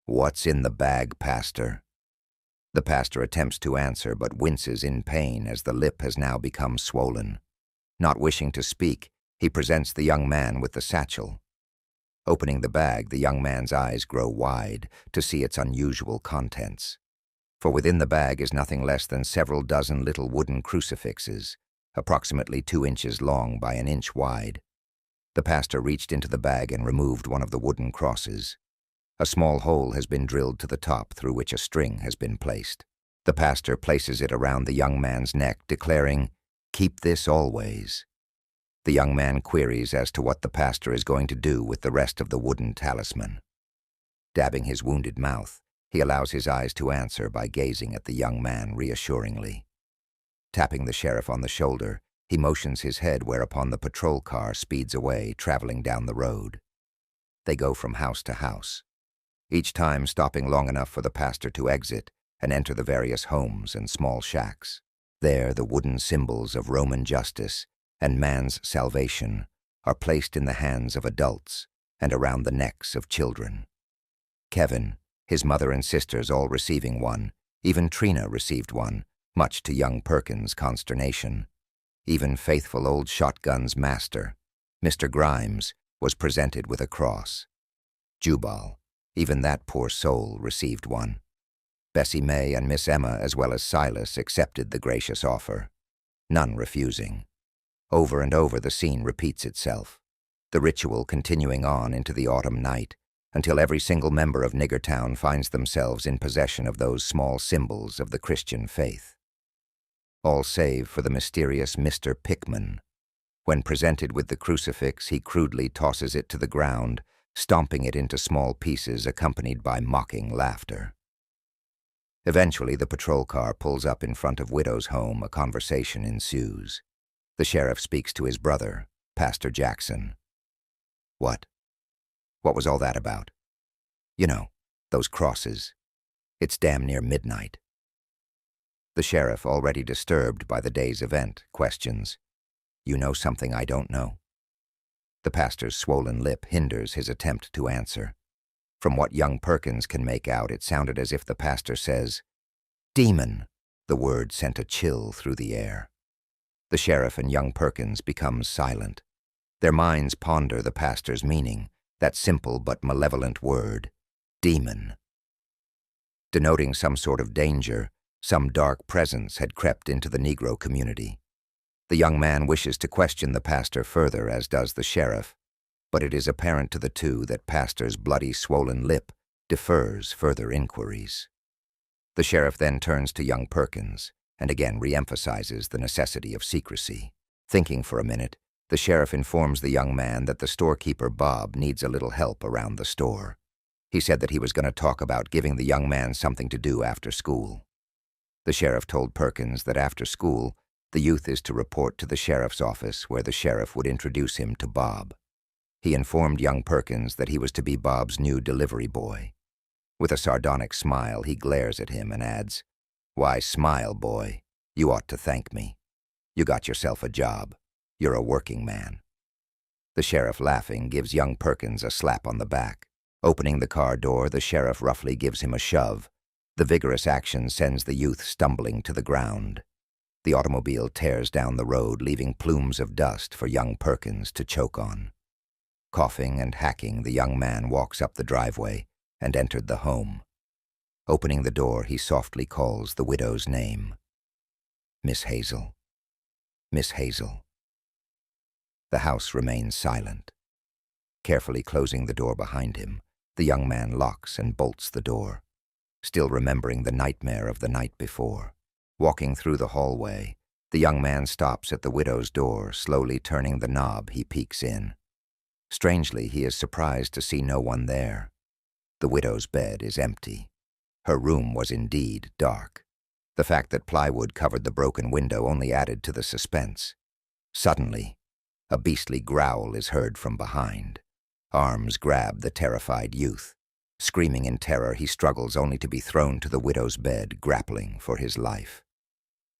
"What's in the bag, Pastor?" The pastor attempts to answer but winces in pain as the lip has now become swollen. Not wishing to speak, he presents the young man with the satchel. Opening the bag, the young man's eyes grow wide to see its unusual contents. For within the bag is nothing less than several dozen little wooden crucifixes, approximately 2 inches long by an inch wide. The pastor reached into the bag and removed one of the wooden crosses. A small hole has been drilled to the top through which a string has been placed. The pastor places it around the young man's neck, declaring, "Keep this always." The young man queries as to what the pastor is going to do with the rest of the wooden talisman. Dabbing his wounded mouth, he allows his eyes to answer by gazing at the young man reassuringly. Tapping the sheriff on the shoulder, he motions his head, whereupon the patrol car speeds away, traveling down the road. They go from house to house, each time stopping long enough for the pastor to exit and enter the various homes and small shacks. There, the wooden symbols of Roman justice and man's salvation are placed in the hands of adults and around the necks of children. Kevin, his mother and sisters all receiving one, even Trina received one, much to young Perkins' consternation. Even faithful old shotgun's master, Mr. Grimes, was presented with a cross. Jubal, even that poor soul, received one. Bessie May and Miss Emma, as well as Silas, accepted the gracious offer, none refusing. Over and over the scene repeats itself, the ritual continuing on into the autumn night, until every single member of Niggertown finds themselves in possession of those small symbols of the Christian faith. All save for the mysterious Mr. Pickman. When presented with the crucifix, he crudely tosses it to the ground, stomping it into small pieces accompanied by mocking laughter. Eventually, the patrol car pulls up in front of Widow's home. A conversation ensues. The sheriff speaks to his brother, Pastor Jackson. "What? What was all that about?" "You know, those crosses. It's damn near midnight." The sheriff, already disturbed by the day's event, questions, "You know something I don't know?" The pastor's swollen lip hinders his attempt to answer. From what young Perkins can make out, it sounded as if the pastor says, "Demon." The word sent a chill through the air. The sheriff and young Perkins become silent. Their minds ponder the pastor's meaning, that simple but malevolent word, demon. Denoting some sort of danger, some dark presence had crept into the Negro community. The young man wishes to question the pastor further, as does the sheriff, but it is apparent to the two that pastor's bloody, swollen lip defers further inquiries. The sheriff then turns to young Perkins and again re-emphasizes the necessity of secrecy. Thinking for a minute, the sheriff informs the young man that the storekeeper Bob needs a little help around the store. He said that he was going to talk about giving the young man something to do after school. The sheriff told Perkins that after school, the youth is to report to the sheriff's office, where the sheriff would introduce him to Bob. He informed young Perkins that he was to be Bob's new delivery boy. With a sardonic smile, he glares at him and adds, "Why smile, boy? You ought to thank me. You got yourself a job. You're a working man." The sheriff, laughing, gives young Perkins a slap on the back. Opening the car door, the sheriff roughly gives him a shove. The vigorous action sends the youth stumbling to the ground. The automobile tears down the road, leaving plumes of dust for young Perkins to choke on. Coughing and hacking, the young man walks up the driveway and entered the home. Opening the door, he softly calls the widow's name. "Miss Hazel. Miss Hazel." The house remains silent. Carefully closing the door behind him, the young man locks and bolts the door, still remembering the nightmare of the night before. Walking through the hallway, the young man stops at the widow's door. Slowly turning the knob, he peeks in. Strangely, he is surprised to see no one there. The widow's bed is empty. Her room was indeed dark. The fact that plywood covered the broken window only added to the suspense. Suddenly, a beastly growl is heard from behind. Arms grab the terrified youth. Screaming in terror, he struggles only to be thrown to the widow's bed, grappling for his life.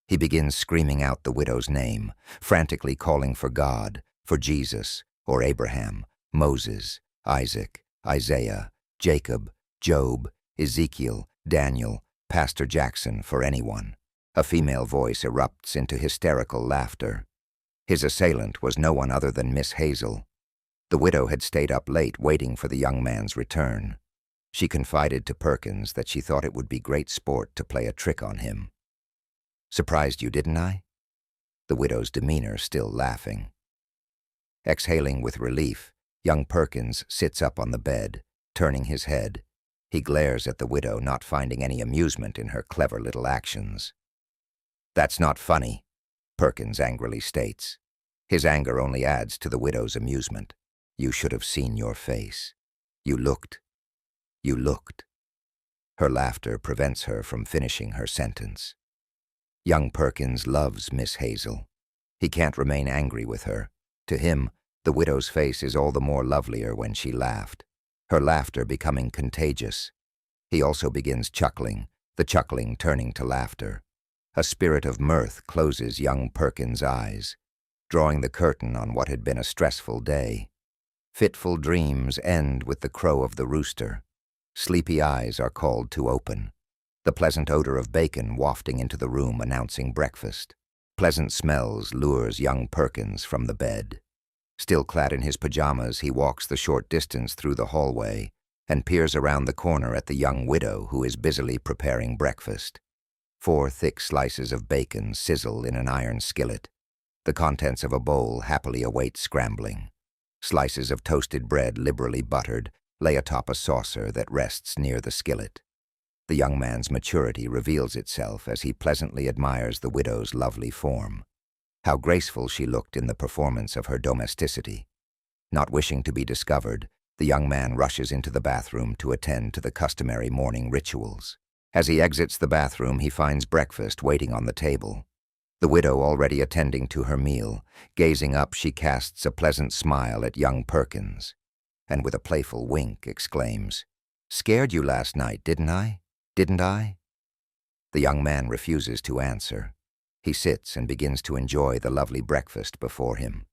He begins screaming out the widow's name, frantically calling for God, for Jesus, or Abraham, Moses, Isaac, Isaiah, Jacob, Job, Ezekiel, Daniel, Pastor Jackson, for anyone. A female voice erupts into hysterical laughter. His assailant was no one other than Miss Hazel. The widow had stayed up late waiting for the young man's return. She confided to Perkins that she thought it would be great sport to play a trick on him. "Surprised you, didn't I?" The widow's demeanor still laughing. Exhaling with relief, young Perkins sits up on the bed, turning his head. He glares at the widow, not finding any amusement in her clever little actions. "That's not funny," Perkins angrily states. His anger only adds to the widow's amusement. "You should have seen your face. You looked. Her laughter prevents her from finishing her sentence. Young Perkins loves Miss Hazel. He can't remain angry with her. To him, the widow's face is all the more lovelier when she laughed, her laughter becoming contagious. He also begins chuckling, the chuckling turning to laughter. A spirit of mirth closes young Perkins' eyes, drawing the curtain on what had been a stressful day. Fitful dreams end with the crow of the rooster. Sleepy eyes are called to open. The pleasant odor of bacon wafting into the room announcing breakfast. Pleasant smells lures young Perkins from the bed. Still clad in his pajamas, he walks the short distance through the hallway and peers around the corner at the young widow who is busily preparing breakfast. 4 thick slices of bacon sizzle in an iron skillet. The contents of a bowl happily await scrambling. Slices of toasted bread, liberally buttered, lay atop a saucer that rests near the skillet. The young man's maturity reveals itself as he pleasantly admires the widow's lovely form. How graceful she looked in the performance of her domesticity. Not wishing to be discovered, the young man rushes into the bathroom to attend to the customary morning rituals. As he exits the bathroom, he finds breakfast waiting on the table. The widow already attending to her meal. Gazing up, she casts a pleasant smile at young Perkins, and with a playful wink exclaims, "Scared you last night, didn't I? Didn't I?" The young man refuses to answer. He sits and begins to enjoy the lovely breakfast before him.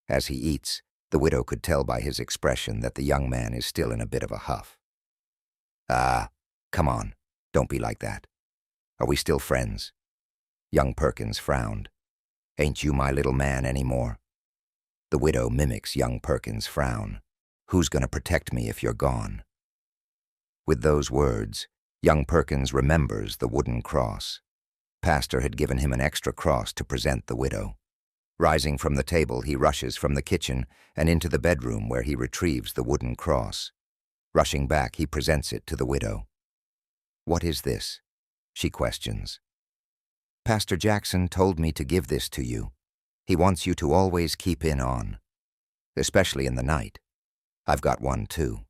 As he eats, the widow could tell by his expression that the young man is still in a bit of a huff. "Ah, come on, don't be like that. Are we still friends?" Young Perkins frowned. "Ain't you my little man anymore?" The widow mimics young Perkins' frown. "Who's gonna protect me if you're gone?" With those words, young Perkins remembers the wooden cross. Pastor had given him an extra cross to present the widow. Rising from the table, he rushes from the kitchen and into the bedroom where he retrieves the wooden cross. Rushing back, he presents it to the widow. "What is this?" she questions. "Pastor Jackson told me to give this to you. He wants you to always keep in on, especially in the night. I've got one too.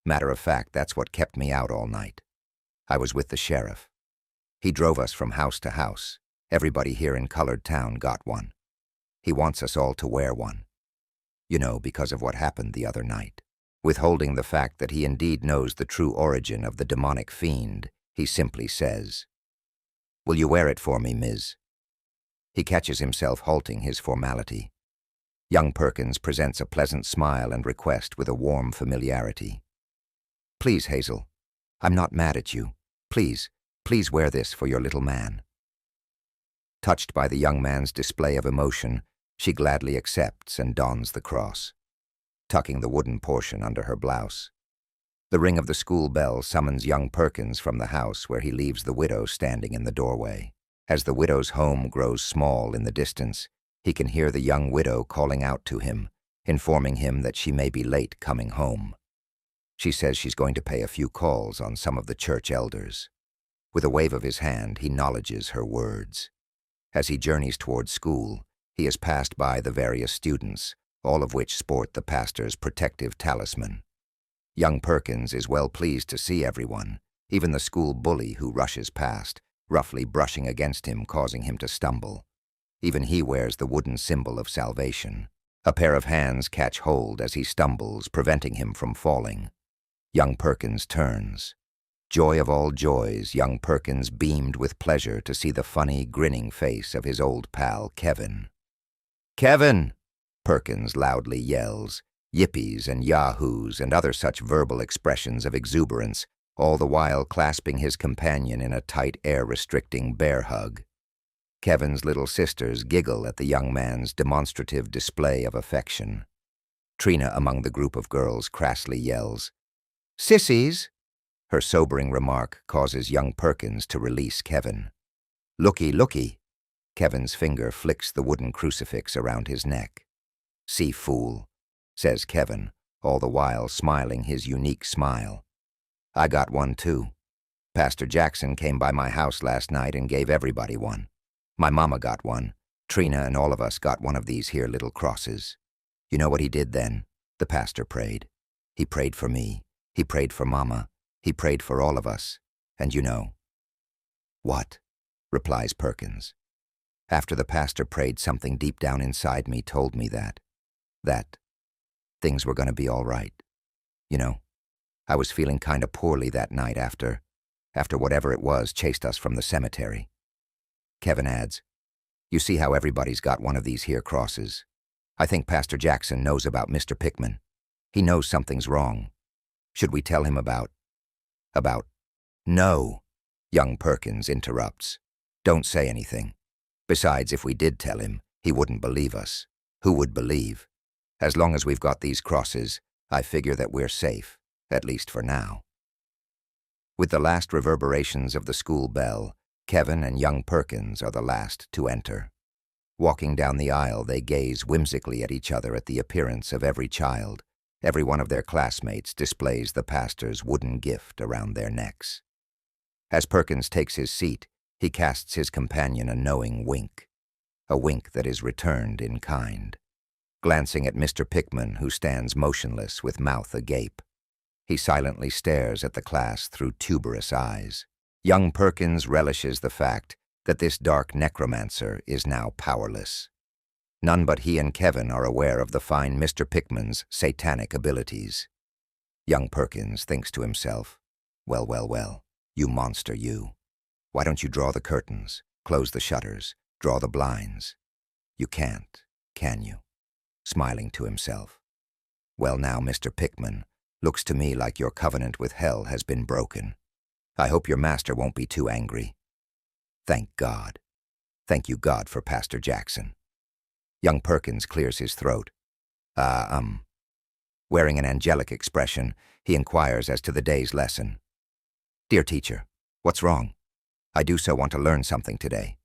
Matter of fact, that's what kept me out all night. I was with the sheriff. He drove us from house to house. Everybody here in Colored Town got one. He wants us all to wear one. You know, because of what happened the other night." Withholding the fact that he indeed knows the true origin of the demonic fiend, he simply says, "Will you wear it for me, Ms.?" He catches himself halting his formality. Young Perkins presents a pleasant smile and request with a warm familiarity. "Please, Hazel, I'm not mad at you. Please wear this for your little man." Touched by the young man's display of emotion, she gladly accepts and dons the cross, tucking the wooden portion under her blouse. The ring of the school bell summons young Perkins from the house, where he leaves the widow standing in the doorway. As the widow's home grows small in the distance, he can hear the young widow calling out to him, informing him that she may be late coming home. She says she's going to pay a few calls on some of the church elders. With a wave of his hand, he acknowledges her words. As he journeys toward school, he is passed by the various students, all of which sport the pastor's protective talisman. Young Perkins is well pleased to see everyone, even the school bully who rushes past, roughly brushing against him, causing him to stumble. Even he wears the wooden symbol of salvation. A pair of hands catch hold as he stumbles, preventing him from falling. Young Perkins turns. Joy of all joys, young Perkins beamed with pleasure to see the funny, grinning face of his old pal, Kevin. "Kevin!" Perkins loudly yells. Yippies and yahoos and other such verbal expressions of exuberance all the while clasping his companion in a tight, air-restricting bear hug. Kevin's little sisters giggle at the young man's demonstrative display of affection. Trina, among the group of girls, crassly yells, "Sissies!" Her sobering remark causes young Perkins to release Kevin. "Looky, looky!" Kevin's finger flicks the wooden crucifix around his neck. "See, fool," says Kevin, all the while smiling his unique smile. "I got one too. Pastor Jackson came by my house last night and gave everybody one. My mama got one. Trina and all of us got one of these here little crosses. You know what he did then? The pastor prayed. He prayed for me. He prayed for Mama. He prayed for all of us. And you know." "What?" replies Perkins. "After the pastor prayed, something deep down inside me told me that things were going to be all right. You know, I was feeling kind of poorly that night after whatever it was chased us from the cemetery." Kevin adds, "You see how everybody's got one of these here crosses. I think Pastor Jackson knows about Mr. Pickman. He knows something's wrong. Should we tell him about... "No," young Perkins interrupts. "Don't say anything. Besides, if we did tell him, he wouldn't believe us. Who would believe? As long as we've got these crosses, I figure that we're safe, at least for now." With the last reverberations of the school bell, Kevin and young Perkins are the last to enter. Walking down the aisle, they gaze whimsically at each other at the appearance of every child. Every one of their classmates displays the pastor's wooden gift around their necks. As Perkins takes his seat, he casts his companion a knowing wink, a wink that is returned in kind. Glancing at Mr. Pickman, who stands motionless with mouth agape, he silently stares at the class through tuberous eyes. Young Perkins relishes the fact that this dark necromancer is now powerless. None but he and Kevin are aware of the fine Mr. Pickman's satanic abilities. Young Perkins thinks to himself, well, you monster, you. Why don't you draw the curtains, close the shutters, draw the blinds? You can't, can you? Smiling to himself. Well now, Mr. Pickman, looks to me like your covenant with hell has been broken. I hope your master won't be too angry. Thank God. Thank you, God, for Pastor Jackson. Young Perkins clears his throat. Wearing an angelic expression, he inquires as to the day's lesson. Dear teacher, what's wrong? I do so want to learn something today.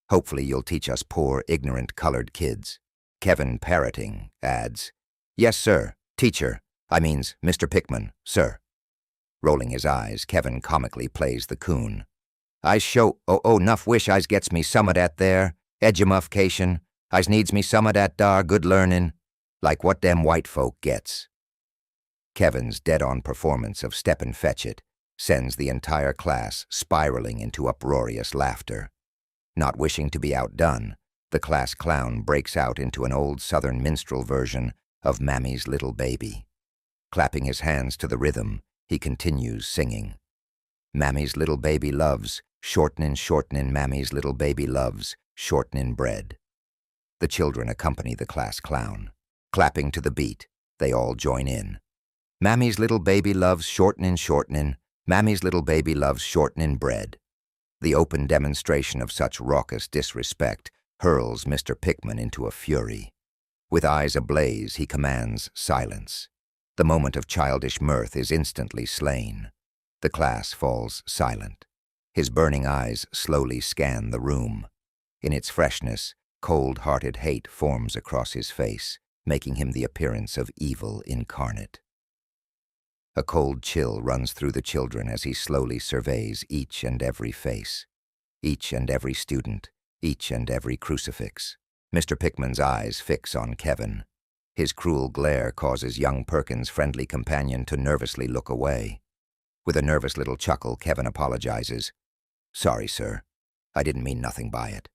Hopefully you'll teach us poor, ignorant, colored kids. Kevin, parroting, adds, Yes, sir, teacher. I means Mr. Pickman, sir. Rolling his eyes, Kevin comically plays the coon. I show, nuff wish I's gets me some of that there, edumufcation. I's needs me some of that dar good learnin', like what them white folk gets. Kevin's dead-on performance of Step and Fetch It sends the entire class spiraling into uproarious laughter. Not wishing to be outdone, the class clown breaks out into an old Southern minstrel version of Mammy's Little Baby. Clapping his hands to the rhythm, he continues singing. Mammy's little baby loves, shortenin', Mammy's little baby loves, shortenin' bread. The children accompany the class clown. Clapping to the beat, they all join in. Mammy's little baby loves shortenin', Mammy's little baby loves shortenin' bread. The open demonstration of such raucous disrespect hurls Mr. Pickman into a fury. With eyes ablaze, he commands silence. The moment of childish mirth is instantly slain. The class falls silent. His burning eyes slowly scan the room. In its freshness, cold-hearted hate forms across his face, making him the appearance of evil incarnate. A cold chill runs through the children as he slowly surveys each and every face, each and every student, each and every crucifix. Mr. Pickman's eyes fix on Kevin. His cruel glare causes young Perkins' friendly companion to nervously look away. With a nervous little chuckle, Kevin apologizes. Sorry, sir. I didn't mean nothing by it.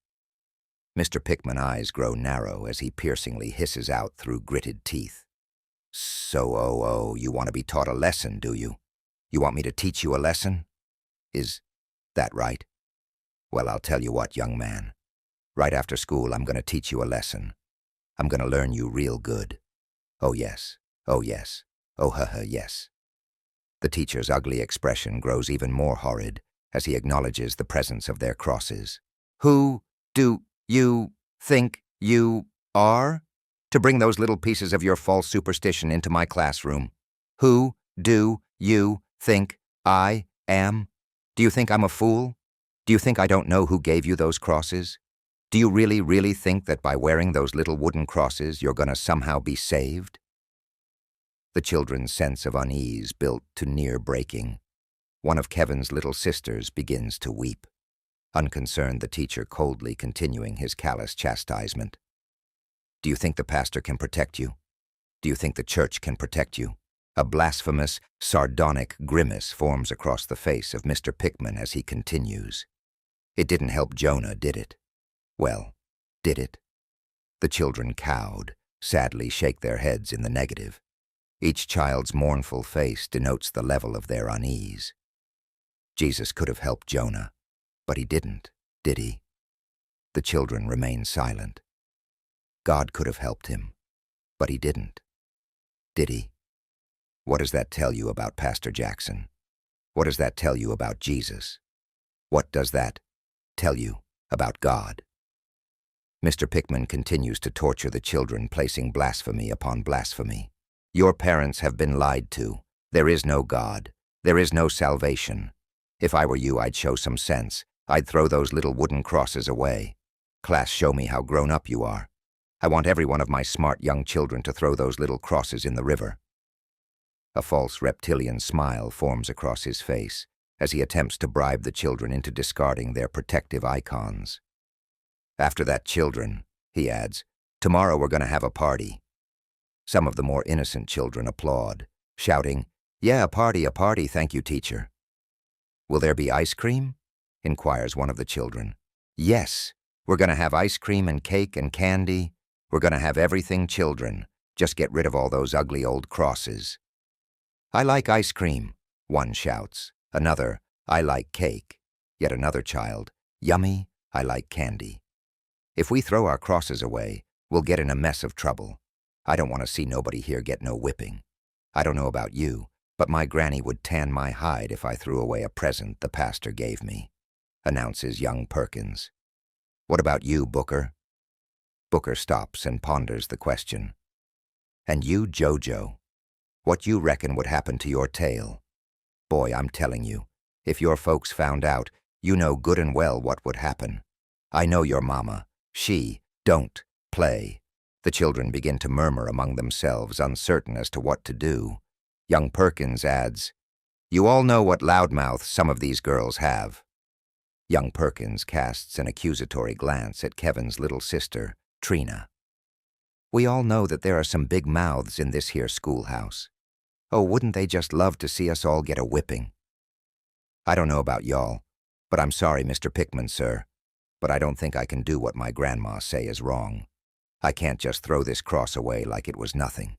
Mr. Pickman's eyes grow narrow as he piercingly hisses out through gritted teeth. So, you want to be taught a lesson, do you? You want me to teach you a lesson? Is that right? Well, I'll tell you what, young man. Right after school, I'm going to teach you a lesson. I'm going to learn you real good. Oh, yes. Oh, yes. Oh, yes. The teacher's ugly expression grows even more horrid as he acknowledges the presence of their crosses. Who do you think you are? To bring those little pieces of your false superstition into my classroom. Who do you think I am? Do you think I'm a fool? Do you think I don't know who gave you those crosses? Do you really, really think that by wearing those little wooden crosses you're going to somehow be saved? The children's sense of unease built to near breaking. One of Kevin's little sisters begins to weep. Unconcerned, the teacher coldly continuing his callous chastisement. Do you think the pastor can protect you? Do you think the church can protect you? A blasphemous, sardonic grimace forms across the face of Mr. Pickman as he continues. It didn't help Jonah, did it? Well, did it? The children, cowed, sadly shake their heads in the negative. Each child's mournful face denotes the level of their unease. Jesus could have helped Jonah, but he didn't, did he? The children remain silent. God could have helped him, but he didn't. Did he? What does that tell you about Pastor Jackson? What does that tell you about Jesus? What does that tell you about God? Mr. Pickman continues to torture the children, placing blasphemy upon blasphemy. Your parents have been lied to. There is no God. There is no salvation. If I were you, I'd show some sense. I'd throw those little wooden crosses away. Class, show me how grown up you are. I want every one of my smart young children to throw those little crosses in the river. A false reptilian smile forms across his face as he attempts to bribe the children into discarding their protective icons. After that, children, he adds, tomorrow we're going to have a party. Some of the more innocent children applaud, shouting, yeah, a party, thank you, teacher. Will there be ice cream? Inquires one of the children. Yes, we're going to have ice cream and cake and candy. We're going to have everything, children. Just get rid of all those ugly old crosses. I like ice cream, one shouts. Another, I like cake. Yet another child, yummy, I like candy. If we throw our crosses away, we'll get in a mess of trouble. I don't want to see nobody here get no whipping. I don't know about you, but my granny would tan my hide if I threw away a present the pastor gave me, announces young Perkins. What about you, Booker? Booker stops and ponders the question. And you, Jojo, what you reckon would happen to your tail? Boy, I'm telling you, if your folks found out, you know good and well what would happen. I know your mama. She don't play. The children begin to murmur among themselves, uncertain as to what to do. Young Perkins adds, you all know what loudmouths some of these girls have. Young Perkins casts an accusatory glance at Kevin's little sister, Trina. We all know that there are some big mouths in this here schoolhouse. Oh, wouldn't they just love to see us all get a whipping? I don't know about y'all, but I'm sorry, Mr. Pickman, sir, but I don't think I can do what my grandma say is wrong. I can't just throw this cross away like it was nothing.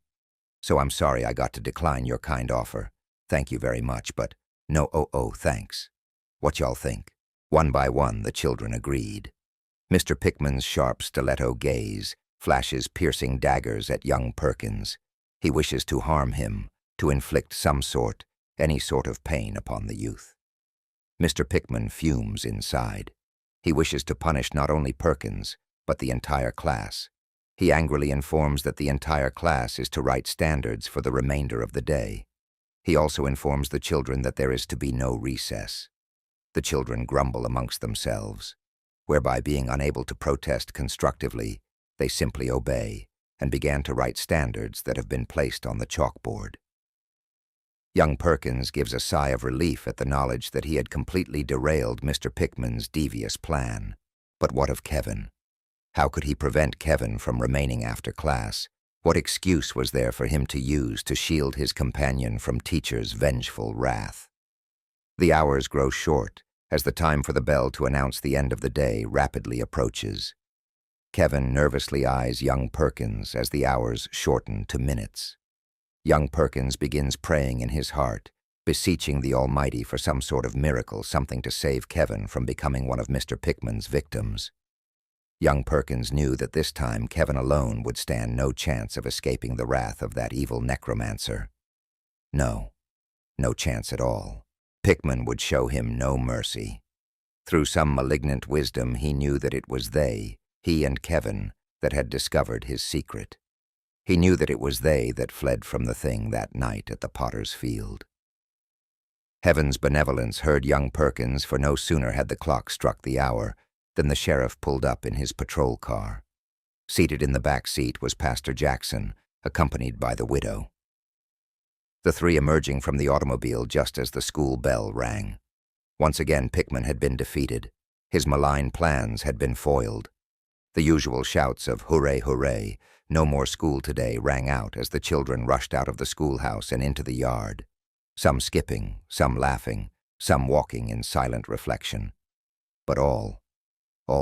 So I'm sorry I got to decline your kind offer. Thank you very much, but no, thanks. What y'all think? One by one, the children agreed. Mr. Pickman's sharp stiletto gaze flashes piercing daggers at young Perkins. He wishes to harm him, to inflict any sort of pain upon the youth. Mr. Pickman fumes inside. He wishes to punish not only Perkins, but the entire class. He angrily informs that the entire class is to write standards for the remainder of the day. He also informs the children that there is to be no recess. The children grumble amongst themselves, whereby being unable to protest constructively, they simply obey and began to write standards that have been placed on the chalkboard. Young Perkins gives a sigh of relief at the knowledge that he had completely derailed Mr. Pickman's devious plan. But what of Kevin? How could he prevent Kevin from remaining after class? What excuse was there for him to use to shield his companion from teacher's vengeful wrath? The hours grow short as the time for the bell to announce the end of the day rapidly approaches. Kevin nervously eyes young Perkins as the hours shorten to minutes. Young Perkins begins praying in his heart, beseeching the Almighty for some sort of miracle, something to save Kevin from becoming one of Mr. Pickman's victims. Young Perkins knew that this time Kevin alone would stand no chance of escaping the wrath of that evil necromancer. No, No chance at all. Pickman would show him no mercy. Through some malignant wisdom, he knew that it was they, he and Kevin, that had discovered his secret. He knew that it was they that fled from the thing that night at the potter's field. Heaven's benevolence heard young Perkins, for no sooner had the clock struck the hour than the sheriff pulled up in his patrol car. Seated in the back seat was Pastor Jackson, accompanied by the widow. The three emerging from the automobile just as the school bell rang. Once again, Pickman had been defeated. His malign plans had been foiled. The usual shouts of "Hooray, hooray, no more school today" rang out as the children rushed out of the schoolhouse and into the yard, some skipping, some laughing, some walking in silent reflection, but all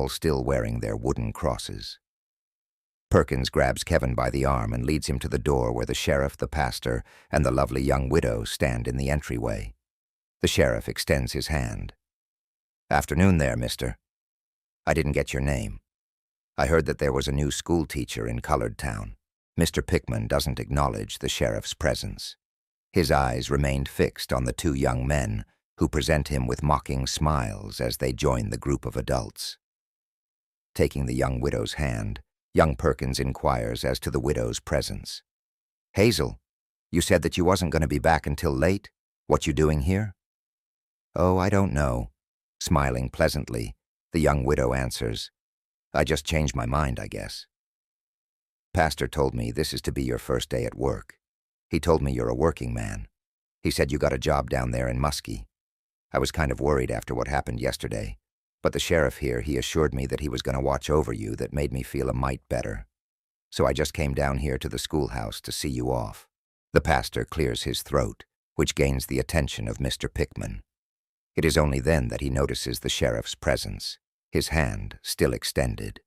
still wearing their wooden crosses. Perkins grabs Kevin by the arm and leads him to the door where the sheriff, the pastor, and the lovely young widow stand in the entryway. The sheriff extends his hand. "Afternoon there, mister. I didn't get your name. I heard that there was a new school teacher in Colored Town." Mr. Pickman doesn't acknowledge the sheriff's presence. His eyes remained fixed on the two young men who present him with mocking smiles as they join the group of adults. Taking the young widow's hand, young Perkins inquires as to the widow's presence. "Hazel, you said that you wasn't going to be back until late. What you doing here?" "Oh, I don't know." Smiling pleasantly, the young widow answers, "I just changed my mind, I guess. Pastor told me this is to be your first day at work. He told me you're a working man. He said you got a job down there in Muskie. I was kind of worried after what happened yesterday, but the sheriff here, he assured me that he was going to watch over you. That made me feel a mite better. So I just came down here to the schoolhouse to see you off." The pastor clears his throat, which gains the attention of Mr. Pickman. It is only then that he notices the sheriff's presence, his hand still extended.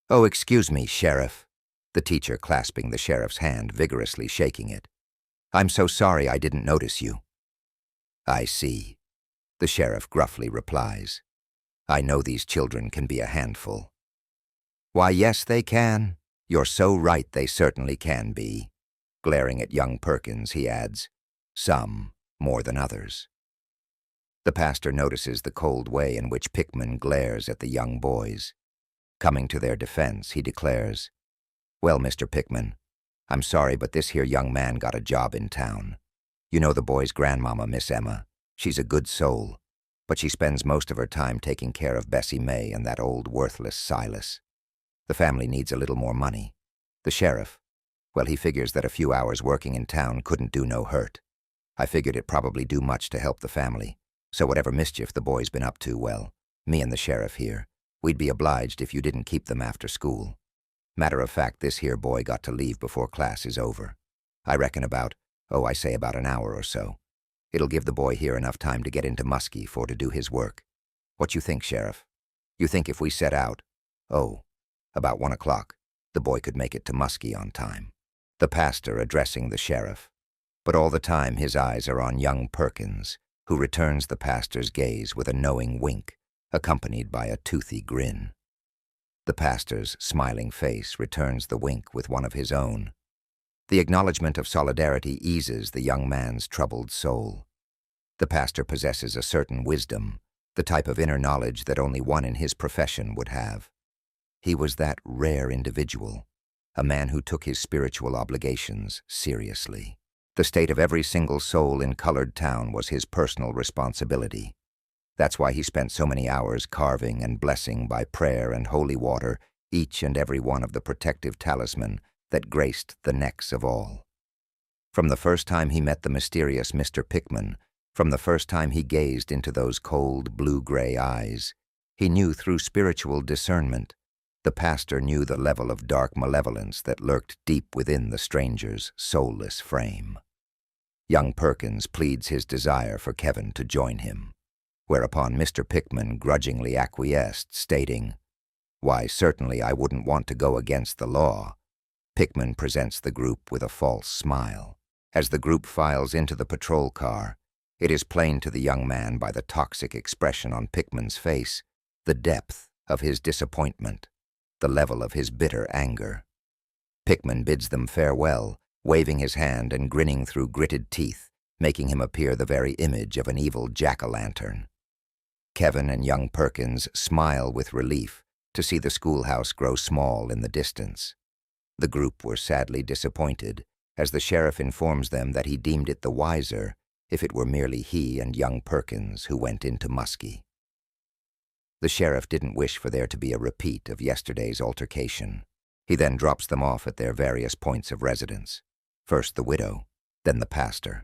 "Oh, excuse me, Sheriff," the teacher clasping the sheriff's hand, vigorously shaking it. "I'm so sorry I didn't notice you." "I see," the sheriff gruffly replies. "I know these children can be a handful." "Why, yes, they can. You're so right, they certainly can be." Glaring at young Perkins, he adds, "Some more than others." The pastor notices the cold way in which Pickman glares at the young boys. Coming to their defense, he declares, "Well, Mr. Pickman, I'm sorry, but this here young man got a job in town. You know the boy's grandmama, Miss Emma. She's a good soul, but she spends most of her time taking care of Bessie May and that old worthless Silas. The family needs a little more money. The sheriff, well, he figures that a few hours working in town couldn't do no hurt. I figured it probably do much to help the family. So whatever mischief the boy's been up to, well, me and the sheriff here, we'd be obliged if you didn't keep them after school. Matter of fact, this here boy got to leave before class is over. I reckon about an hour or so. It'll give the boy here enough time to get into Muskie for to do his work. What you think, Sheriff? You think if we set out, about 1 o'clock, the boy could make it to Muskie on time?" The pastor addressing the sheriff, but all the time his eyes are on young Perkins, who returns the pastor's gaze with a knowing wink, accompanied by a toothy grin. The pastor's smiling face returns the wink with one of his own. The acknowledgement of solidarity eases the young man's troubled soul. The pastor possesses a certain wisdom, the type of inner knowledge that only one in his profession would have. He was that rare individual, a man who took his spiritual obligations seriously. The state of every single soul in Colored Town was his personal responsibility. That's why he spent so many hours carving and blessing by prayer and holy water each and every one of the protective talisman that graced the necks of all. From the first time he met the mysterious Mr. Pickman, from the first time he gazed into those cold blue-gray eyes, he knew through spiritual discernment. The pastor knew the level of dark malevolence that lurked deep within the stranger's soulless frame. Young Perkins pleads his desire for Kevin to join him, whereupon Mr. Pickman grudgingly acquiesced, stating, "Why, certainly I wouldn't want to go against the law." Pickman presents the group with a false smile. As the group files into the patrol car, it is plain to the young man by the toxic expression on Pickman's face the depth of his disappointment, the level of his bitter anger. Pickman bids them farewell, waving his hand and grinning through gritted teeth, making him appear the very image of an evil jack-o'-lantern. Kevin and young Perkins smile with relief to see the schoolhouse grow small in the distance. The group were sadly disappointed as the sheriff informs them that he deemed it the wiser if it were merely he and young Perkins who went into Muskie. The sheriff didn't wish for there to be a repeat of yesterday's altercation. He then drops them off at their various points of residence. First the widow, then the pastor.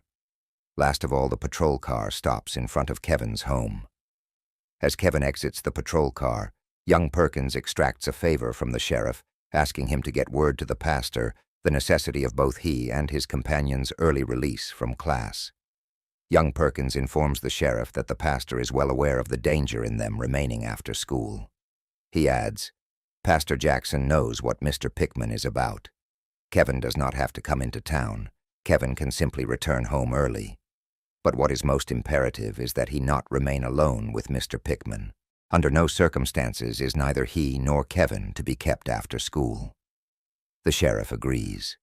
Last of all, the patrol car stops in front of Kevin's home. As Kevin exits the patrol car, young Perkins extracts a favor from the sheriff, asking him to get word to the pastor the necessity of both he and his companion's early release from class. Young Perkins informs the sheriff that the pastor is well aware of the danger in them remaining after school. He adds, "Pastor Jackson knows what Mr. Pickman is about. Kevin does not have to come into town. Kevin can simply return home early. But what is most imperative is that he not remain alone with Mr. Pickman. Under no circumstances is neither he nor Kevin to be kept after school." The sheriff agrees.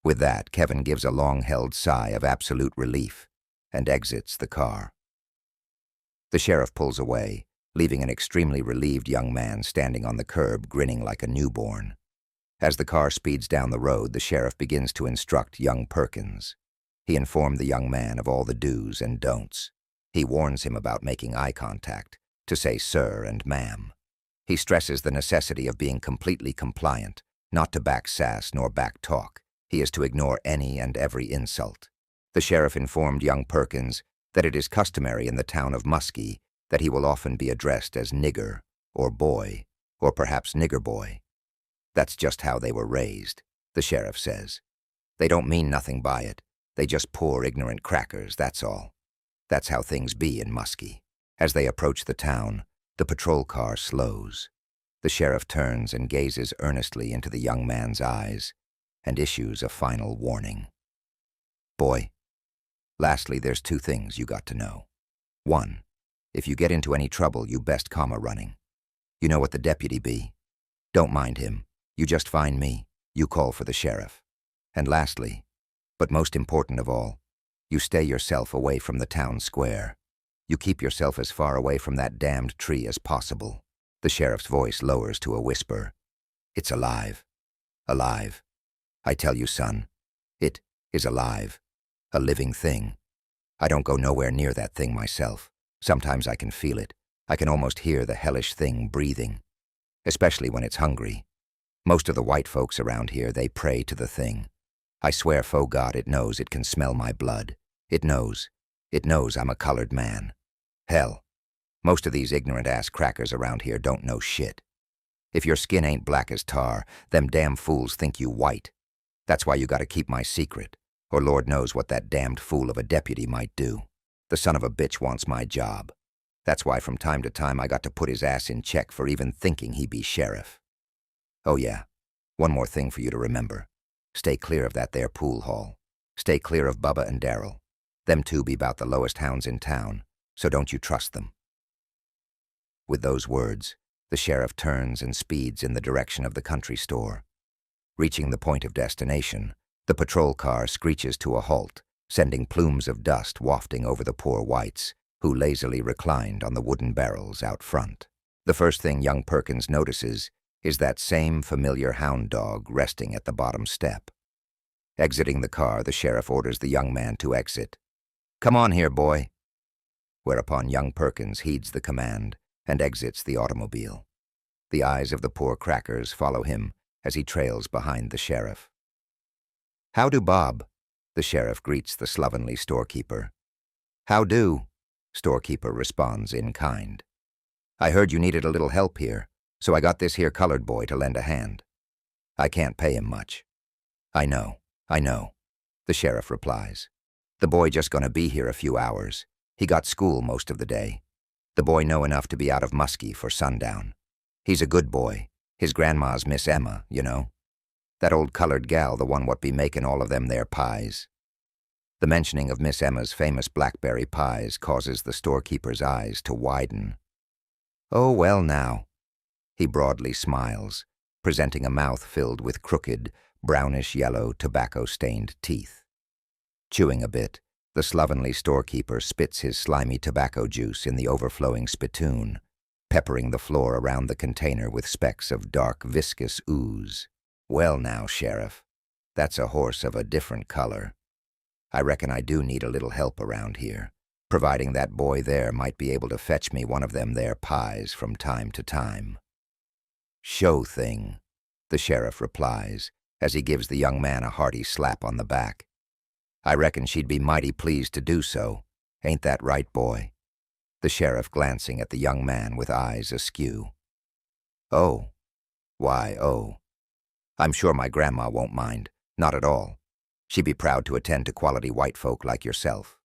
With that, Kevin gives a long-held sigh of absolute relief and exits the car. The sheriff pulls away, leaving an extremely relieved young man standing on the curb grinning like a newborn. As the car speeds down the road, the sheriff begins to instruct young Perkins. He informed the young man of all the do's and don'ts. He warns him about making eye contact, to say sir and ma'am. He stresses the necessity of being completely compliant, not to back sass nor back talk. He is to ignore any and every insult. The sheriff informed young Perkins that it is customary in the town of Muskie that he will often be addressed as nigger, or boy, or perhaps nigger boy. That's just how they were raised, the sheriff says. They don't mean nothing by it. They just poor ignorant crackers, that's all. That's how things be in Muskie. As they approach the town, the patrol car slows. The sheriff turns and gazes earnestly into the young man's eyes and issues a final warning. "Boy, lastly, there's 2 things you got to know. 1, if you get into any trouble, you best comma running. You know what the deputy be. Don't mind him. You just find me. You call for the sheriff. And lastly, but most important of all, you stay yourself away from the town square. You keep yourself as far away from that damned tree as possible." The sheriff's voice lowers to a whisper. "It's alive. Alive. I tell you, son, it is alive. A living thing. I don't go nowhere near that thing myself. Sometimes I can feel it. I can almost hear the hellish thing breathing. Especially when it's hungry. Most of the white folks around here, they pray to the thing. I swear, 'fo God, it knows it can smell my blood. It knows. It knows I'm a colored man. Hell, most of these ignorant-ass crackers around here don't know shit. If your skin ain't black as tar, them damn fools think you white. That's why you gotta keep my secret, or Lord knows what that damned fool of a deputy might do. The son of a bitch wants my job. That's why from time to time I got to put his ass in check for even thinking he be sheriff. Oh yeah, one more thing for you to remember. Stay clear of that there pool hall. Stay clear of Bubba and Daryl. Them 2 be about the lowest hounds in town, so don't you trust them." With those words, the sheriff turns and speeds in the direction of the country store. Reaching the point of destination, the patrol car screeches to a halt, sending plumes of dust wafting over the poor whites, who lazily reclined on the wooden barrels out front. The first thing young Perkins notices is that same familiar hound dog resting at the bottom step. Exiting the car, the sheriff orders the young man to exit. "Come on here, boy." Whereupon young Perkins heeds the command and exits the automobile. The eyes of the poor crackers follow him as he trails behind the sheriff. "How do, Bob?" the sheriff greets the slovenly storekeeper. "How do?" storekeeper responds in kind. "I heard you needed a little help here, so I got this here colored boy to lend a hand. I can't pay him much." I know, the sheriff replies. "The boy just gonna be here a few hours. He got school most of the day. The boy know enough to be out of Muskie for sundown. He's a good boy. His grandma's Miss Emma, you know. That old colored gal, the one what be making all of them there pies." The mentioning of Miss Emma's famous blackberry pies causes the storekeeper's eyes to widen. "Oh, well now." He broadly smiles, presenting a mouth filled with crooked, brownish-yellow, tobacco-stained teeth. Chewing a bit, The slovenly storekeeper spits his slimy tobacco juice in the overflowing spittoon, peppering the floor around the container with specks of dark, viscous ooze. Well now, Sheriff, that's a horse of a different color. I reckon I do need a little help around here, providing that boy there might be able to fetch me one of them there pies from time to time. Show thing, the sheriff replies, as he gives the young man a hearty slap on the back. I reckon she'd be mighty pleased to do so. Ain't that right, boy? The sheriff glancing at the young man with eyes askew. Oh. Why, oh. I'm sure my grandma won't mind. Not at all. She'd be proud to attend to quality white folk like yourself.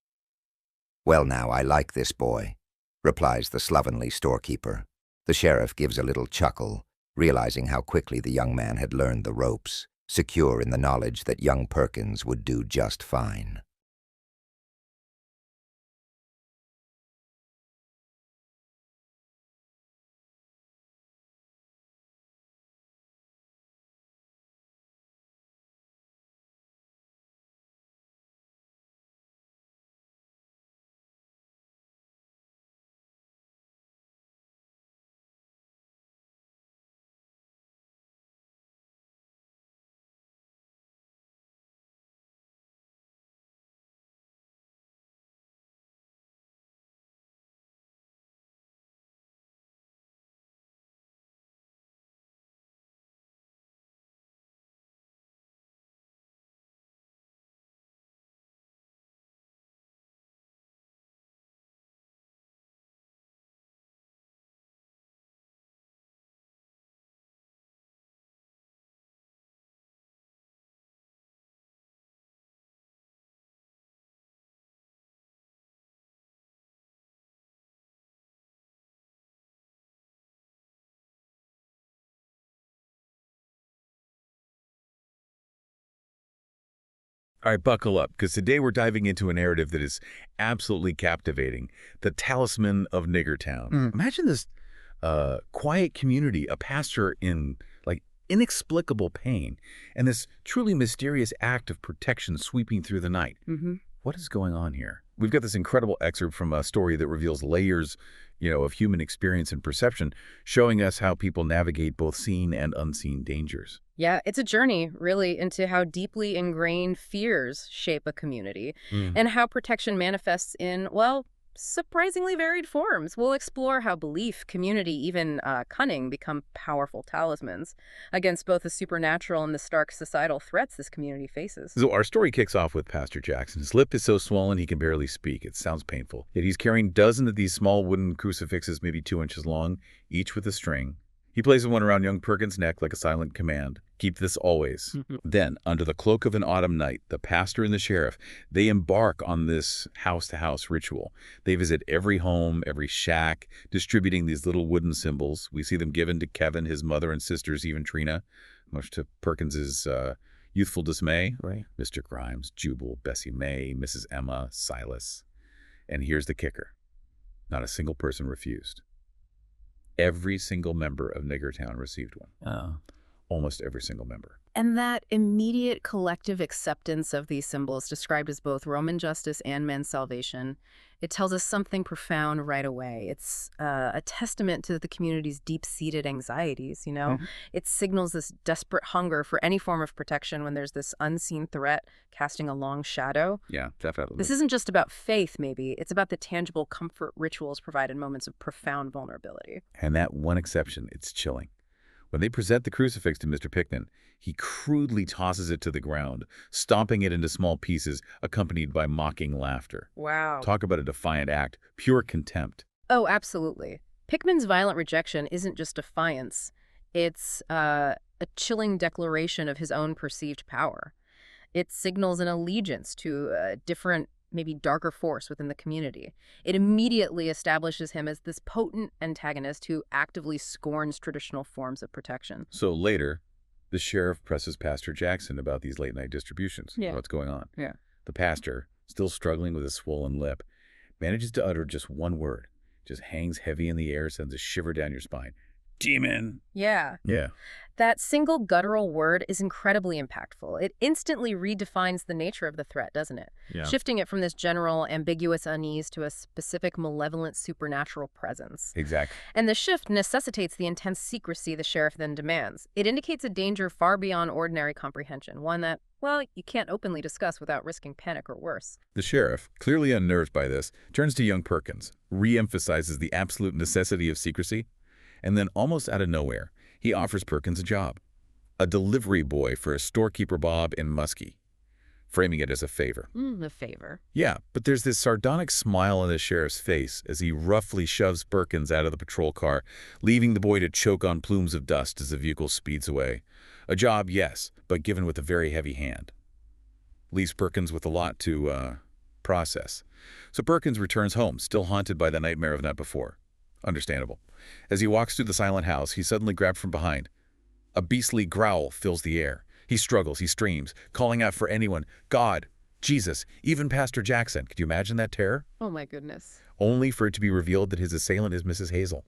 Well now, I like this boy, replies the slovenly storekeeper. The sheriff gives a little chuckle, realizing how quickly the young man had learned the ropes, secure in the knowledge that young Perkins would do just fine. All right, buckle up, because today we're diving into a narrative that is absolutely captivating. The Talisman of Niggertown. Imagine this quiet community, a pastor in, like, inexplicable pain, and this truly mysterious act of protection sweeping through the night. What is going on here? We've got this incredible excerpt from a story that reveals layers, of human experience and perception, showing us how people navigate both seen and unseen dangers. Yeah, it's a journey, really, into how deeply ingrained fears shape a community and how protection manifests in, well, surprisingly varied forms. We'll explore how belief, community, even cunning become powerful talismans against both the supernatural and the stark societal threats this community faces. So our story kicks off with Pastor Jackson. His lip is so swollen he can barely speak. It sounds painful. Yet he's carrying dozens of these small wooden crucifixes, maybe 2 inches long, each with a string. He places one around young Perkins' neck like a silent command. Keep this always. Then, under the cloak of an autumn night, the pastor and the sheriff, they embark on this house-to-house ritual. They visit every home, every shack, distributing these little wooden symbols. We see them given to Kevin, his mother and sisters, even Trina, much to Perkins's youthful dismay. Right. Mr. Grimes, Jubal, Bessie May, Mrs. Emma, Silas. And here's the kicker. Not a single person refused. Every single member of Niggertown received one. Oh. Almost every single member. And that immediate collective acceptance of these symbols, described as both Roman justice and men's salvation, it tells us something profound right away. It's a testament to the community's deep-seated anxieties, It signals this desperate hunger for any form of protection when there's this unseen threat casting a long shadow. Yeah, definitely. This isn't just about faith, maybe. It's about the tangible comfort rituals provide in moments of profound vulnerability. And that one exception, it's chilling. When they present the crucifix to Mr. Pickman, he crudely tosses it to the ground, stomping it into small pieces, accompanied by mocking laughter. Wow. Talk about a defiant act, pure contempt. Oh, absolutely. Pickman's violent rejection isn't just defiance. It's a chilling declaration of his own perceived power. It signals an allegiance to a different, maybe darker force within the community. It immediately establishes him as this potent antagonist who actively scorns traditional forms of protection. So later, the sheriff presses Pastor Jackson about these late-night distributions. Yeah. What's going on? Yeah. The pastor, still struggling with a swollen lip, manages to utter just one word. Just hangs heavy in the air, sends a shiver down your spine. demon. Yeah. Yeah. That single guttural word is incredibly impactful. It instantly redefines the nature of the threat, doesn't it? Yeah. Shifting it from this general, ambiguous unease to a specific, malevolent, supernatural presence. Exactly. And the shift necessitates the intense secrecy the sheriff then demands. It indicates a danger far beyond ordinary comprehension, one that, well, you can't openly discuss without risking panic or worse. The sheriff, clearly unnerved by this, turns to young Perkins, re-emphasizes the absolute necessity of secrecy, and then almost out of nowhere, he offers Perkins a job. A delivery boy for a storekeeper Bob in Muskie, framing it as a favor. A favor. Yeah, but there's this sardonic smile on the sheriff's face as he roughly shoves Perkins out of the patrol car, leaving the boy to choke on plumes of dust as the vehicle speeds away. A job, yes, but given with a very heavy hand. Leaves Perkins with a lot to process. So Perkins returns home, still haunted by the nightmare of the night before. Understandable. As he walks through the silent house, he's suddenly grabbed from behind. A beastly growl fills the air. He struggles, he screams, calling out for anyone, God, Jesus, even Pastor Jackson. Could you imagine that terror? Oh my goodness. Only for it to be revealed that his assailant is Mrs. Hazel.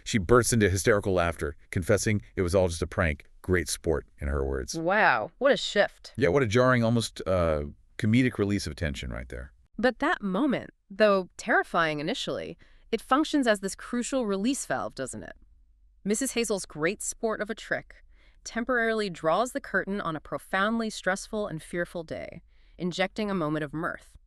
She bursts into hysterical laughter, confessing it was all just a prank. Great sport, in her words. Wow, what a shift. Yeah, what a jarring, almost comedic release of tension right there. But that moment, though terrifying initially, it functions as this crucial release valve, doesn't it? Mrs. Hazel's great sport of a trick temporarily draws the curtain on a profoundly stressful and fearful day, injecting a moment of mirth.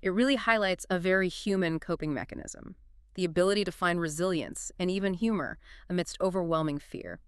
It really highlights a very human coping mechanism, the ability to find resilience and even humor amidst overwhelming fear.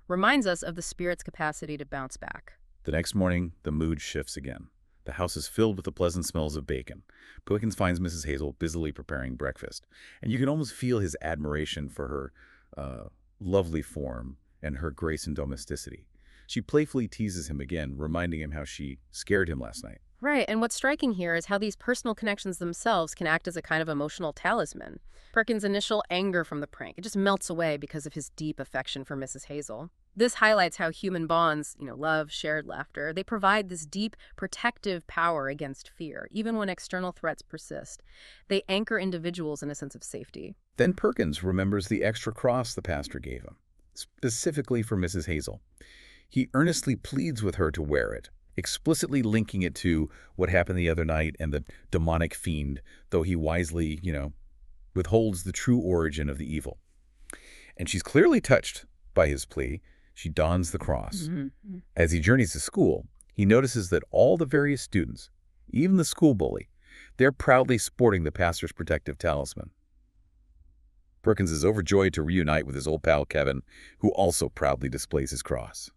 Reminds us of the spirit's capacity to bounce back. The next morning, the mood shifts again. The house is filled with the pleasant smells of bacon. Perkins finds Mrs. Hazel busily preparing breakfast, and you can almost feel his admiration for her lovely form and her grace and domesticity. She playfully teases him again, reminding him how she scared him last night. Right, and what's striking here is how these personal connections themselves can act as a kind of emotional talisman. Perkins' initial anger from the prank, it just melts away because of his deep affection for Mrs. Hazel. This highlights how human bonds, love, shared laughter, they provide this deep protective power against fear, even when external threats persist. They anchor individuals in a sense of safety. Then Perkins remembers the extra cross the pastor gave him, specifically for Mrs. Hazel. He earnestly pleads with her to wear it, explicitly linking it to what happened the other night and the demonic fiend, though he wisely, withholds the true origin of the evil. And she's clearly touched by his plea. She dons the cross. As he journeys to school, he notices that all the various students, even the school bully, they're proudly sporting the pastor's protective talisman. Perkins is overjoyed to reunite with his old pal Kevin, who also proudly displays his cross.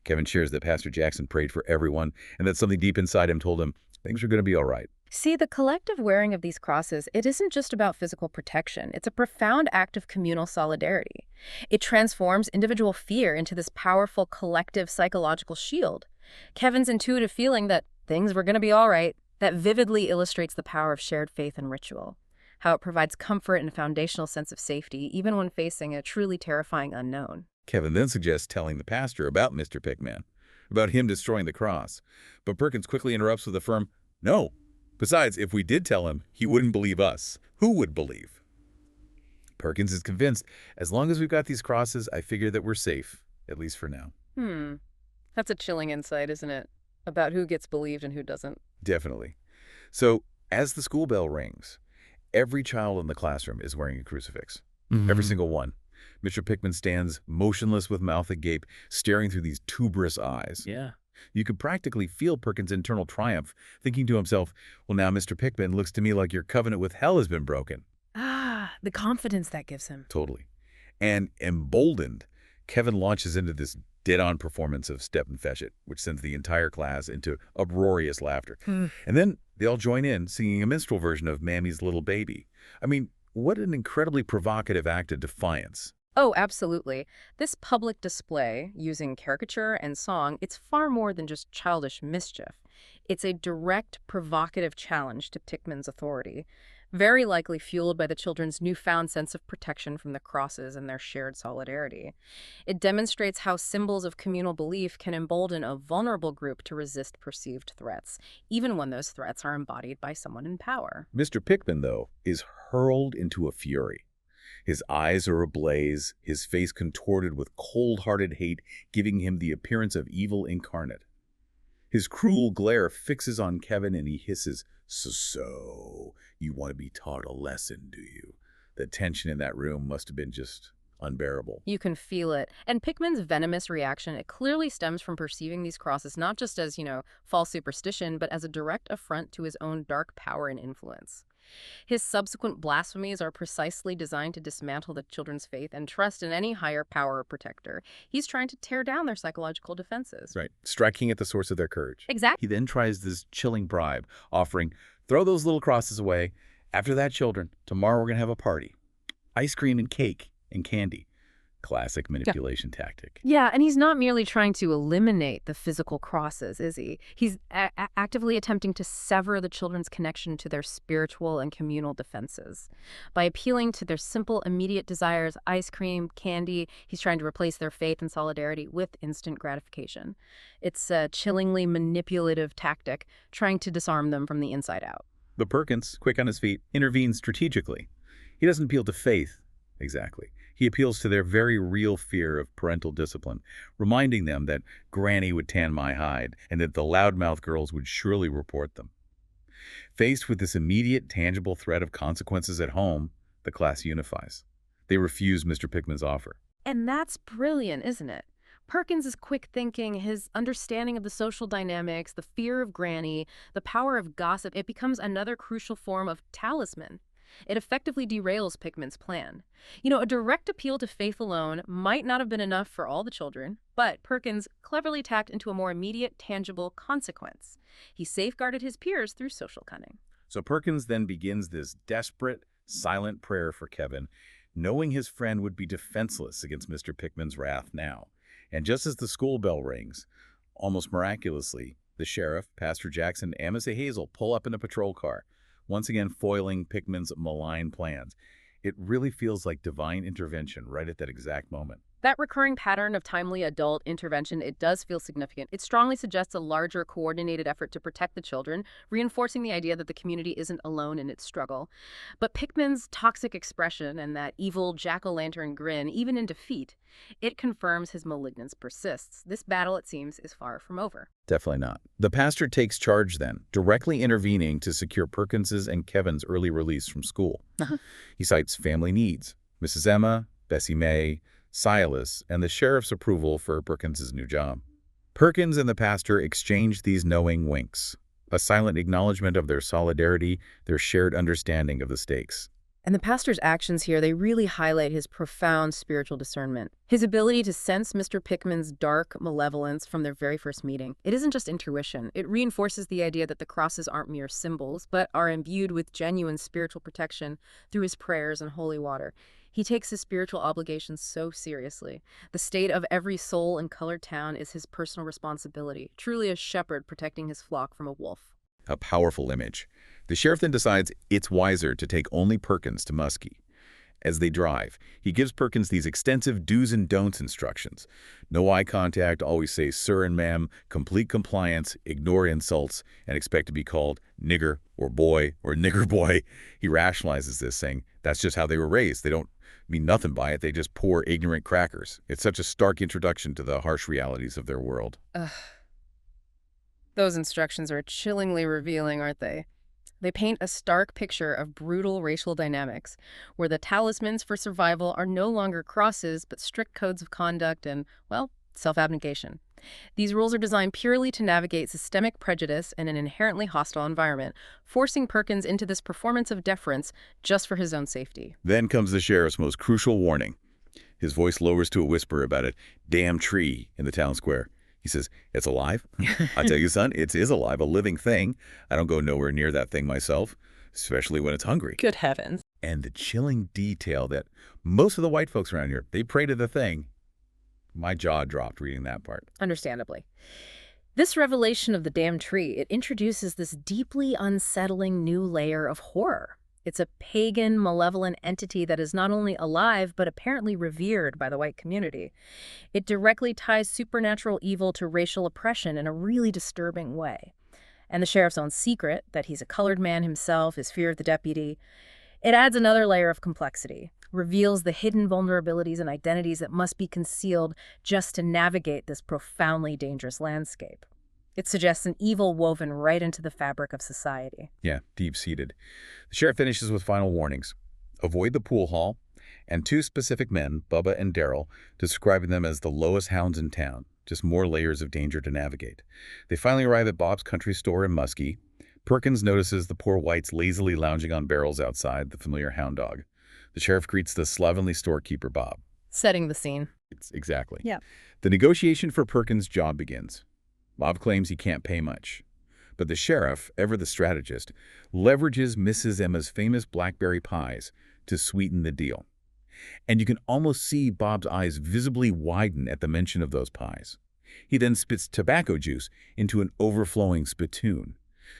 Kevin shares that Pastor Jackson prayed for everyone and that something deep inside him told him things are going to be all right. See, the collective wearing of these crosses, it isn't just about physical protection. It's a profound act of communal solidarity. It transforms individual fear into this powerful collective psychological shield. Kevin's intuitive feeling that things were going to be all right, that vividly illustrates the power of shared faith and ritual, how it provides comfort and a foundational sense of safety, even when facing a truly terrifying unknown. Kevin then suggests telling the pastor about Mr. Pickman, about him destroying the cross. But Perkins quickly interrupts with a firm, no. Besides, if we did tell him, he wouldn't believe us. Who would believe? Perkins is convinced, as long as we've got these crosses, I figure that we're safe, at least for now. That's a chilling insight, isn't it? About who gets believed and who doesn't. Definitely. So, as the school bell rings, every child in the classroom is wearing a crucifix. Every single one. Mr. Pickman stands motionless with mouth agape, staring through these tuberous eyes. Yeah. You could practically feel Perkins' internal triumph, thinking to himself, well, now Mr. Pickman looks to me like your covenant with hell has been broken. The confidence that gives him. Totally. And emboldened, Kevin launches into this dead-on performance of Step and Fetch It, which sends the entire class into uproarious laughter. And then they all join in, singing a minstrel version of Mammy's Little Baby. I mean, what an incredibly provocative act of defiance. Oh, absolutely. This public display, using caricature and song, it's far more than just childish mischief. It's a direct, provocative challenge to Pickman's authority, very likely fueled by the children's newfound sense of protection from the crosses and their shared solidarity. It demonstrates how symbols of communal belief can embolden a vulnerable group to resist perceived threats, even when those threats are embodied by someone in power. Mr. Pickman, though, is hurled into a fury. His eyes are ablaze, his face contorted with cold-hearted hate, giving him the appearance of evil incarnate. His cruel glare fixes on Kevin and he hisses, So, you want to be taught a lesson, do you? The tension in that room must have been just unbearable. You can feel it. And Pickman's venomous reaction, it clearly stems from perceiving these crosses not just as, false superstition, but as a direct affront to his own dark power and influence. His subsequent blasphemies are precisely designed to dismantle the children's faith and trust in any higher power or protector. He's trying to tear down their psychological defenses. Right, striking at the source of their courage. Exactly. He then tries this chilling bribe, offering, throw those little crosses away. After that, children, tomorrow we're going to have a party. Ice cream and cake and candy. Classic manipulation tactic. Yeah, and he's not merely trying to eliminate the physical crosses, is he? He's actively attempting to sever the children's connection to their spiritual and communal defenses. By appealing to their simple, immediate desires, ice cream, candy, he's trying to replace their faith and solidarity with instant gratification. It's a chillingly manipulative tactic, trying to disarm them from the inside out. But Perkins, quick on his feet, intervenes strategically. He doesn't appeal to faith, exactly. He appeals to their very real fear of parental discipline, reminding them that Granny would tan my hide and that the loudmouth girls would surely report them. Faced with this immediate, tangible threat of consequences at home, the class unifies. They refuse Mr. Pickman's offer. And that's brilliant, isn't it? Perkins' quick thinking, his understanding of the social dynamics, the fear of Granny, the power of gossip, it becomes another crucial form of talisman. It effectively derails Pickman's plan. A direct appeal to faith alone might not have been enough for all the children, but Perkins cleverly tacked into a more immediate, tangible consequence. He safeguarded his peers through social cunning. So Perkins then begins this desperate, silent prayer for Kevin, knowing his friend would be defenseless against Mr. Pickman's wrath now. And just as the school bell rings, almost miraculously, the sheriff, Pastor Jackson, and Miss Hazel pull up in a patrol car, once again foiling Pickman's malign plans. It really feels like divine intervention right at that exact moment. That recurring pattern of timely adult intervention, it does feel significant. It strongly suggests a larger, coordinated effort to protect the children, reinforcing the idea that the community isn't alone in its struggle. But Pickman's toxic expression and that evil jack-o'-lantern grin, even in defeat, it confirms his malignance persists. This battle, it seems, is far from over. Definitely not. The pastor takes charge then, directly intervening to secure Perkins's and Kevin's early release from school. He cites family needs, Mrs. Emma, Bessie May, Silas, and the sheriff's approval for Perkins's new job. Perkins and the pastor exchanged these knowing winks, a silent acknowledgement of their solidarity, their shared understanding of the stakes. And the pastor's actions here, they really highlight his profound spiritual discernment. His ability to sense Mr. Pickman's dark malevolence from their very first meeting. It isn't just intuition. It reinforces the idea that the crosses aren't mere symbols, but are imbued with genuine spiritual protection through his prayers and holy water. He takes his spiritual obligations so seriously. The state of every soul in Colored Town is his personal responsibility, truly a shepherd protecting his flock from a wolf. A powerful image. The sheriff then decides it's wiser to take only Perkins to Muskie. As they drive, he gives Perkins these extensive do's and don'ts instructions. No eye contact, always say sir and ma'am, complete compliance, ignore insults, and expect to be called nigger or boy or nigger boy. He rationalizes this, saying that's just how they were raised. They don't mean nothing by it. They just pour ignorant crackers. It's such a stark introduction to the harsh realities of their world. Those instructions are chillingly revealing, aren't they? They paint a stark picture of brutal racial dynamics, where the talismans for survival are no longer crosses, but strict codes of conduct and, well, self-abnegation. These rules are designed purely to navigate systemic prejudice in an inherently hostile environment, forcing Perkins into this performance of deference just for his own safety. Then comes the sheriff's most crucial warning. His voice lowers to a whisper about a damn tree in the town square. He says, it's alive? I tell you, son, it is alive, a living thing. I don't go nowhere near that thing myself, especially when it's hungry. Good heavens. And the chilling detail that most of the white folks around here, they pray to the thing. My jaw dropped reading that part. Understandably. This revelation of the damn tree, it introduces this deeply unsettling new layer of horror. It's a pagan, malevolent entity that is not only alive, but apparently revered by the white community. It directly ties supernatural evil to racial oppression in a really disturbing way. And the sheriff's own secret, that he's a colored man himself, his fear of the deputy, It adds another layer of complexity, reveals the hidden vulnerabilities and identities that must be concealed just to navigate this profoundly dangerous landscape. It suggests an evil woven right into the fabric of society. Yeah, deep-seated. The sheriff finishes with final warnings. Avoid the pool hall, and two specific men, Bubba and Daryl, describing them as the lowest hounds in town. Just more layers of danger to navigate. They finally arrive at Bob's country store in Muskie. Perkins notices the poor whites lazily lounging on barrels outside, the familiar hound dog. The sheriff greets the slovenly storekeeper, Bob. Setting the scene. Exactly. Yeah. The negotiation for Perkins' job begins. Bob claims he can't pay much. But the sheriff, ever the strategist, leverages Mrs. Emma's famous blackberry pies to sweeten the deal. And you can almost see Bob's eyes visibly widen at the mention of those pies. He then spits tobacco juice into an overflowing spittoon.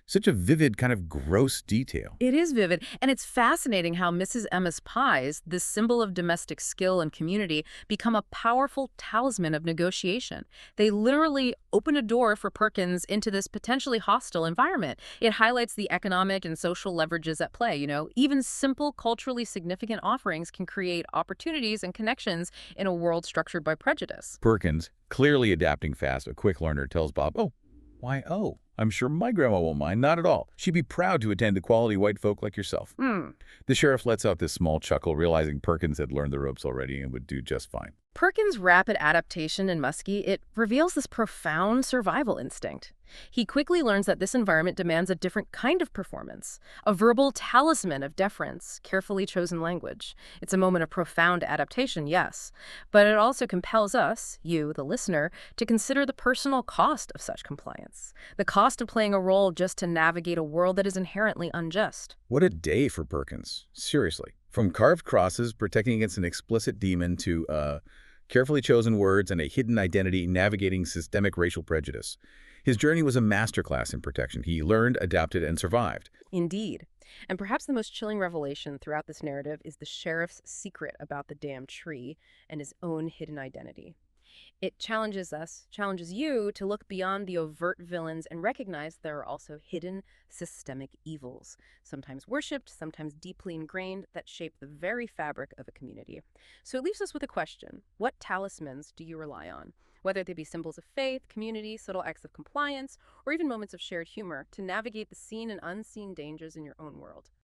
Such a vivid, kind of gross detail. It is vivid, and it's fascinating how Mrs. Emma's pies, this symbol of domestic skill and community, become a powerful talisman of negotiation. They literally open a door for Perkins into this potentially hostile environment. It highlights the economic and social leverages at play, Even simple, culturally significant offerings can create opportunities and connections in a world structured by prejudice. Perkins, clearly adapting fast, a quick learner, tells Bob, "Oh, why, oh, I'm sure my grandma won't mind, not at all. She'd be proud to attend to quality white folk like yourself." The sheriff lets out this small chuckle, realizing Perkins had learned the ropes already and would do just fine. Perkins' rapid adaptation in Muskie, it reveals this profound survival instinct. He quickly learns that this environment demands a different kind of performance, a verbal talisman of deference, carefully chosen language. It's a moment of profound adaptation, yes, but it also compels us, you, the listener, to consider the personal cost of such compliance, the cost of playing a role just to navigate a world that is inherently unjust. What a day for Perkins. Seriously. From carved crosses protecting against an explicit demon to carefully chosen words and a hidden identity navigating systemic racial prejudice. His journey was a masterclass in protection. He learned, adapted, and survived. Indeed. And perhaps the most chilling revelation throughout this narrative is the sheriff's secret about the damn tree and his own hidden identity. It challenges us, challenges you, to look beyond the overt villains and recognize there are also hidden systemic evils, sometimes worshipped, sometimes deeply ingrained, that shape the very fabric of a community. So it leaves us with a question. What talismans do you rely on? Whether they be symbols of faith, community, subtle acts of compliance, or even moments of shared humor, to navigate the seen and unseen dangers in your own world.